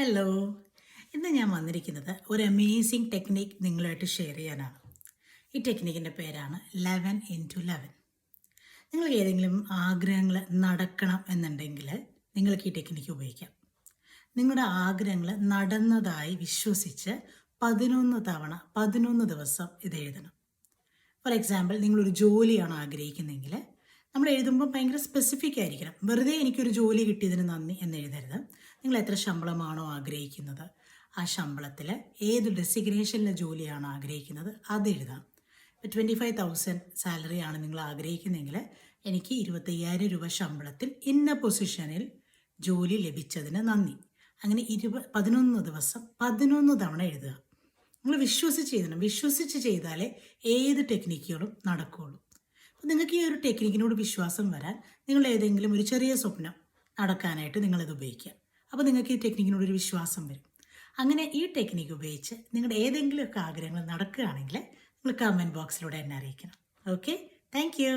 Hello, ഇന്ന് ഞാൻ വന്നിരിക്കുന്നത് ഒരു അമേസിങ് ടെക്നിക്ക് നിങ്ങളുമായിട്ട് ഷെയർ ചെയ്യാനാണ്. ഈ ടെക്നിക്കിൻ്റെ പേരാണ് 11x11. നിങ്ങൾക്ക് ഏതെങ്കിലും ആഗ്രഹങ്ങൾ നടക്കണം എന്നുണ്ടെങ്കിൽ നിങ്ങൾക്ക് ഈ ടെക്നിക്ക് ഉപയോഗിക്കാം. നിങ്ങളുടെ ആഗ്രഹങ്ങൾ നടന്നതായി വിശ്വസിച്ച് 11 തവണ 11 ദിവസം ഇത് എഴുതണം. ഫോർ എക്സാമ്പിൾ, നിങ്ങളൊരു ജോലിയാണ് ആഗ്രഹിക്കുന്നതെങ്കിൽ നമ്മൾ എഴുതുമ്പോൾ ഭയങ്കര സ്പെസിഫിക് ആയിരിക്കണം. വെറുതെ എനിക്കൊരു ജോലി കിട്ടിയതിന് നന്ദി എന്ന് എഴുതരുത്. നിങ്ങൾ എത്ര ശമ്പളമാണോ ആഗ്രഹിക്കുന്നത്, ആ ശമ്പളത്തിൽ ഏത് ഡെസിഗ്നേഷനിലെ ജോലിയാണോ ആഗ്രഹിക്കുന്നത് അത് എഴുതാം. ഇപ്പോൾ 25,000 സാലറിയാണ് നിങ്ങൾ ആഗ്രഹിക്കുന്നതെങ്കിൽ എനിക്ക് 25,000 രൂപ ശമ്പളത്തിൽ ഇന്ന പൊസിഷനിൽ ജോലി ലഭിച്ചതിന് നന്ദി. അങ്ങനെ 11 ദിവസം 11 തവണ എഴുതുക. നിങ്ങൾ വിശ്വസിച്ച് ചെയ്യണം. വിശ്വസിച്ച് ചെയ്താലേ ഏത് ടെക്നിക്കുകളും നടക്കുകയുള്ളൂ. അപ്പോൾ നിങ്ങൾക്ക് ഈ ഒരു ടെക്നിക്കിനോട് വിശ്വാസം വരാൻ നിങ്ങൾ ഏതെങ്കിലും ഒരു ചെറിയ സ്വപ്നം നടക്കാനായിട്ട് നിങ്ങളിത് ഉപയോഗിക്കുക. അപ്പോൾ നിങ്ങൾക്ക് ഈ ടെക്നിക്കിനോട് ഒരു വിശ്വാസം വരും. അങ്ങനെ ഈ ടെക്നിക്ക് ഉപയോഗിച്ച് നിങ്ങളുടെ ഏതെങ്കിലുമൊക്കെ ആഗ്രഹങ്ങൾ നടക്കുകയാണെങ്കിൽ നിങ്ങൾ കമൻറ്റ് ബോക്സിലൂടെ എന്നെ അറിയിക്കണം. Okay, thank you.